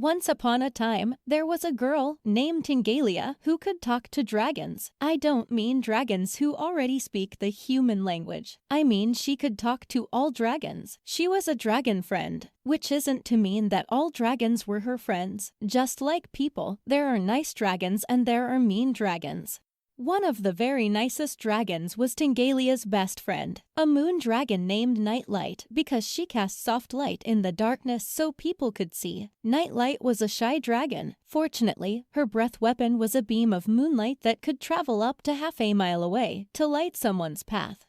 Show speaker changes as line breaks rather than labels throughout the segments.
Once upon a time, there was a girl named Tingalia who could talk to dragons. I don't mean dragons who already speak the human language. I mean she could talk to all dragons. She was a dragon friend, which isn't to mean that all dragons were her friends. Just like people, there are nice dragons and there are mean dragons. One of the very nicest dragons was Tingalia's best friend, a moon dragon named Nightlight, because she cast soft light in the darkness so people could see. Nightlight was a shy dragon. Fortunately, her breath weapon was a beam of moonlight that could travel up to half a mile away to light someone's path.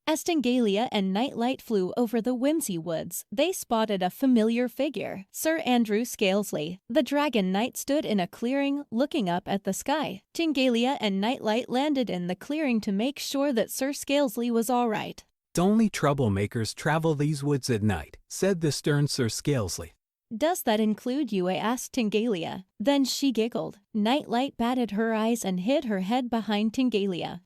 As Tingalia and Nightlight flew over the Whimsy Woods, they spotted a familiar figure, Sir Andrew Scalesley. The Dragon Knight stood in a clearing, looking up at the sky. Tingalia and Nightlight landed in the clearing to make sure that Sir Scalesley was all right.
"Only troublemakers travel these woods at night," said the stern Sir Scalesley.
"Does that include you?" I asked Tingalia. Then she giggled. Nightlight batted her eyes and hid her head behind Tingalia.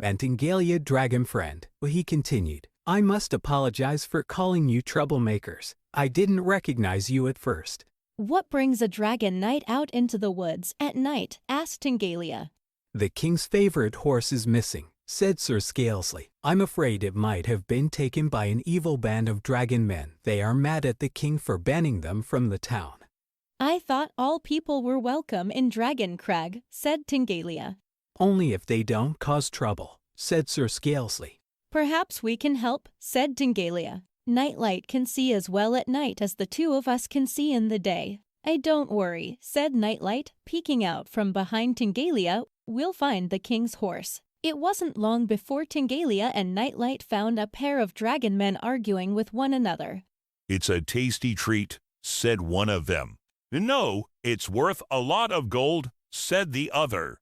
"And Tingalia, dragon friend," he continued, "I must apologize for calling you troublemakers. I didn't recognize you at first."
"What brings a dragon knight out into the woods at night?" asked Tingalia.
"The king's favorite horse is missing," said Sir Scalesley. "I'm afraid it might have been taken by an evil band of dragon men. They are mad at the king for banning them from the town."
"I thought all people were welcome in Dragon Crag," said Tingalia.
"Only if they don't cause trouble," said Sir Scalesley.
"Perhaps we can help," said Tingalia. "Nightlight can see as well at night as the two of us can see in the day." "Don't worry," said Nightlight, peeking out from behind Tingalia. "We'll find the king's horse." It wasn't long before Tingalia and Nightlight found a pair of dragon men arguing with one another.
"It's a tasty treat," said one of them. "No, it's worth a lot of gold," said the other.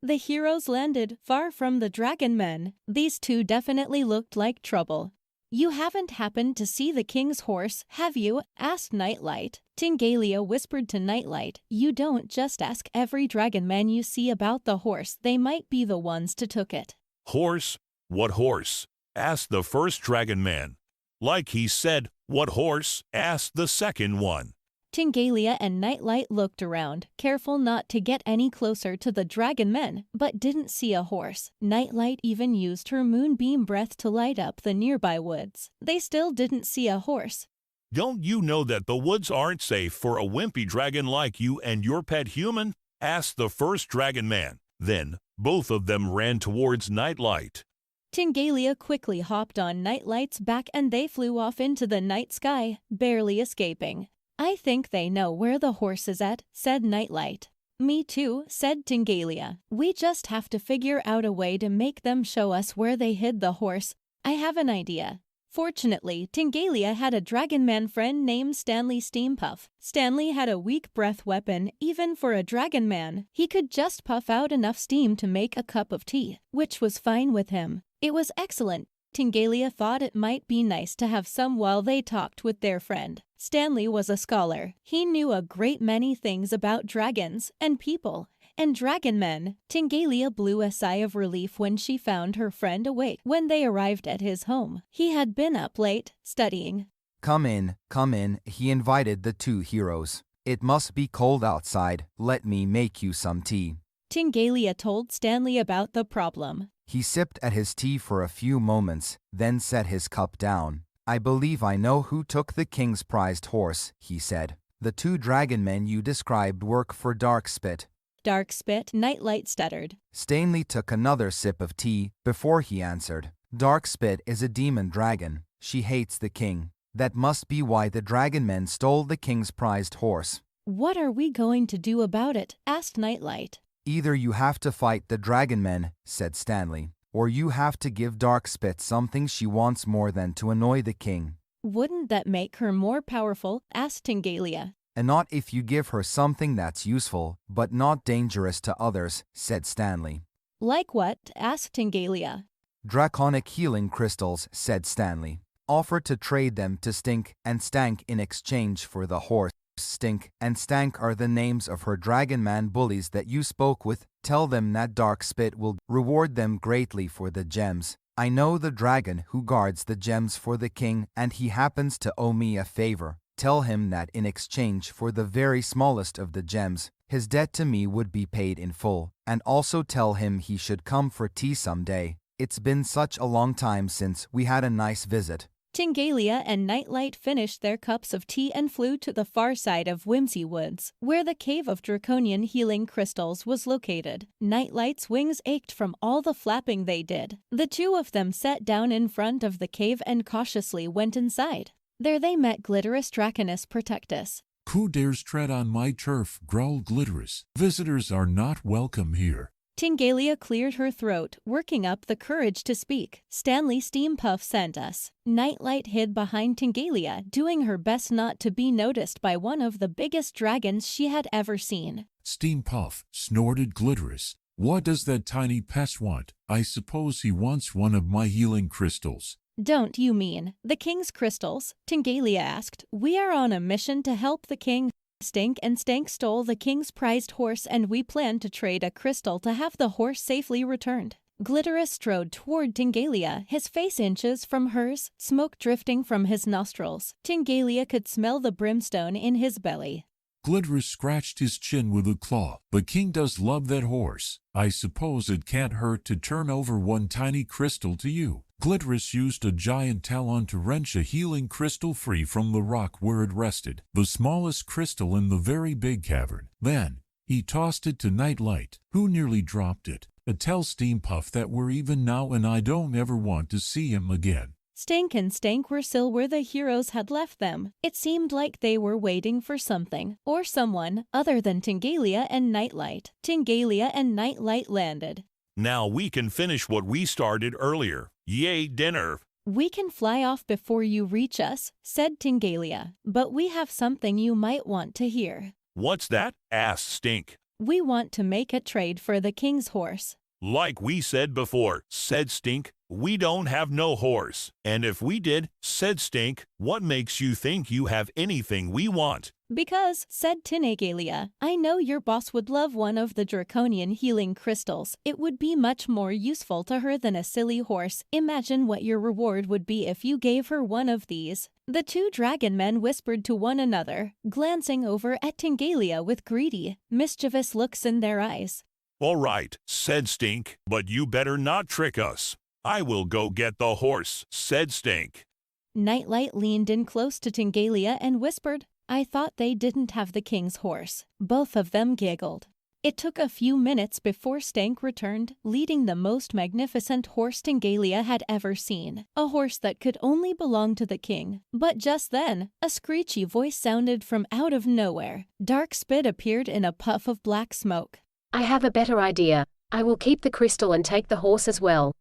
The heroes landed far from the dragon men. These two definitely looked like trouble. "You haven't happened to see the king's horse, have you?" asked Nightlight. Tingalia whispered to Nightlight, "You don't just ask every dragon man you see about the horse. They might be the ones to took it."
"Horse? What horse?" asked the first dragon man. Like he said, "What horse?" asked the second one.
Tingalia and Nightlight looked around, careful not to get any closer to the dragon men, but didn't see a horse. Nightlight even used her moonbeam breath to light up the nearby woods. They still didn't see a horse.
"Don't you know that the woods aren't safe for a wimpy dragon like you and your pet human?" asked the first dragon man. Then both of them ran towards Nightlight.
Tingalia quickly hopped on Nightlight's back and they flew off into the night sky, barely escaping. "I think they know where the horse is at," said Nightlight. "Me too," said Tingalia. "We just have to figure out a way to make them show us where they hid the horse. I have an idea." Fortunately, Tingalia had a dragon man friend named Stanley Steampuff. Stanley had a weak breath weapon, even for a dragon man. He could just puff out enough steam to make a cup of tea, which was fine with him. It was excellent. Tingalia thought it might be nice to have some while they talked with their friend. Stanley was a scholar. He knew a great many things about dragons and people and dragon men. Tingalia blew a sigh of relief when she found her friend awake when they arrived at his home. He had been up late, studying.
Come in," he invited the two heroes. "It must be cold outside. Let me make you some tea."
Tingalia told Stanley about the problem.
He sipped at his tea for a few moments, then set his cup down. "I believe I know who took the king's prized horse," he said. "The two dragon men you described work for Darkspit."
"Darkspit?" Nightlight stuttered.
Stanley took another sip of tea before he answered. "Darkspit is a demon dragon. She hates the king. That must be why the dragon men stole the king's prized horse."
"What are we going to do about it?" asked Nightlight.
"Either you have to fight the dragon men," said Stanley, "or you have to give Darkspit something she wants more than to annoy the king."
"Wouldn't that make her more powerful?" asked Tingalia.
"And not if you give her something that's useful, but not dangerous to others," said Stanley.
"Like what?" asked Tingalia.
"Draconic healing crystals," said Stanley. "Offer to trade them to Stink and Stank in exchange for the horse. Stink and Stank are the names of her dragon man bullies that you spoke with. Tell them that Darkspit will reward them greatly for the gems. I know the dragon who guards the gems for the king, and he happens to owe me a favor. Tell him that in exchange for the very smallest of the gems, his debt to me would be paid in full, and also tell him he should come for tea someday. It's been such a long time since we had a nice visit.
Tingalia and Nightlight finished their cups of tea and flew to the far side of Whimsy Woods, where the Cave of Draconian Healing Crystals was located. Nightlight's wings ached from all the flapping they did. The two of them sat down in front of the cave and cautiously went inside. There they met Glitterous Draconus Protectus.
Who dares tread on my turf? Growled Glitterous. Visitors are not welcome here.
Tingalia cleared her throat, working up the courage to speak. Stanley Steampuff sent us. Nightlight hid behind Tingalia, doing her best not to be noticed by one of the biggest dragons she had ever seen.
Steampuff, snorted Glitterous. What does that tiny pest want? I suppose he wants one of my healing crystals.
Don't you mean the king's crystals? Tingalia asked. We are on a mission to help the king. Stink and Stank stole the king's prized horse and we plan to trade a crystal to have the horse safely returned. Glitterous strode toward Tingalia, his face inches from hers, smoke drifting from his nostrils. Tingalia could smell the brimstone in his belly.
Glitterous scratched his chin with a claw. The king does love that horse. I suppose it can't hurt to turn over one tiny crystal to you. Glitterous used a giant talon to wrench a healing crystal free from the rock where it rested, the smallest crystal in the very big cavern. Then, he tossed it to Nightlight, who nearly dropped it. Tell Steampuff that we're even now and I don't ever want to see him again.
Stink and Stank were still where the heroes had left them. It seemed like they were waiting for something, or someone, other than Tingalia and Nightlight. Tingalia and Nightlight landed.
Now we can finish what we started earlier. Yay, dinner!
We can fly off before you reach us, said Tingalia, but we have something you might want to hear.
What's that? Asked Stink.
We want to make a trade for the king's horse.
Like we said before, said Stink, we don't have no horse. And if we did, said Stink, what makes you think you have anything we want?
Because, said Tingalia, I know your boss would love one of the draconian healing crystals. It would be much more useful to her than a silly horse. Imagine what your reward would be if you gave her one of these. The two dragon men whispered to one another, glancing over at Tingalia with greedy, mischievous looks in their eyes.
All right, said Stink, but you better not trick us. I will go get the horse, said Stink.
Nightlight leaned in close to Tingalia and whispered, I thought they didn't have the king's horse. Both of them giggled. It took a few minutes before Stank returned, leading the most magnificent horse Tingalia had ever seen. A horse that could only belong to the king. But just then, a screechy voice sounded from out of nowhere. Dark Spit appeared in a puff of black smoke.
I have a better idea. I will keep the crystal and take the horse as well.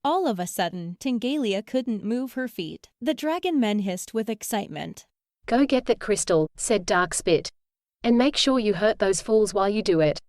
All of a sudden, Tingalia couldn't move her feet. The dragon men hissed with excitement.
Go get that crystal, said Dark Spit. And make sure you hurt those fools while you do it.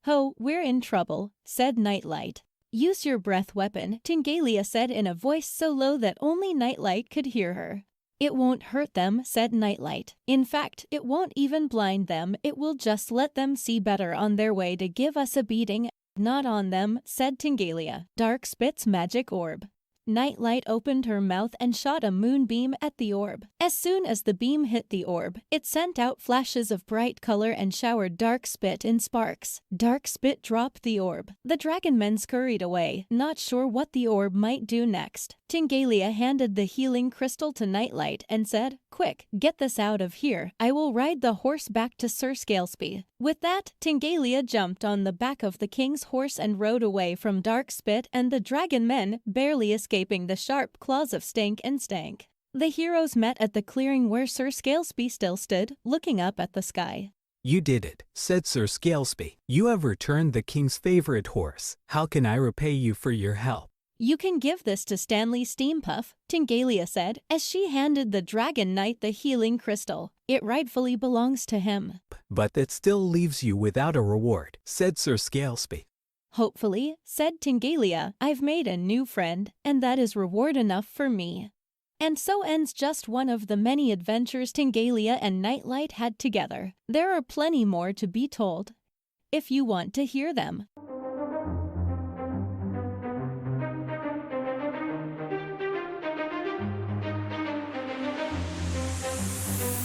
Ho, we're in trouble, said Nightlight. Use your breath weapon, Tingalia said in a voice so low that only Nightlight could hear her. It won't hurt them, said Nightlight. In fact, it won't even blind them, it will just let them see better on their way to give us a beating. Not on them, said Tingalia. Dark Spit's magic orb. Nightlight opened her mouth and shot a moonbeam at the orb. As soon as the beam hit the orb, it sent out flashes of bright color and showered Dark Spit in sparks. Dark Spit dropped the orb. The dragon men scurried away, not sure what the orb might do next. Tingalia handed the healing crystal to Nightlight and said, Quick, get this out of here. I will ride the horse back to Sir Scalespy. With that, Tingalia jumped on the back of the king's horse and rode away from Dark Spit and the dragon men, barely escaping the sharp claws of Stink and Stank. The heroes met at the clearing where Sir Scalespy still stood, looking up at the sky.
You did it, said Sir Scalespy. You have returned the king's favorite horse. How can I repay you for your help?
You can give this to Stanley Steampuff, Tingalia said, as she handed the Dragon Knight the healing crystal. It rightfully belongs to him.
But that still leaves you without a reward, said Sir Scalespy.
Hopefully, said Tingalia, I've made a new friend, and that is reward enough for me. And so ends just one of the many adventures Tingalia and Nightlight had together. There are plenty more to be told, if you want to hear them.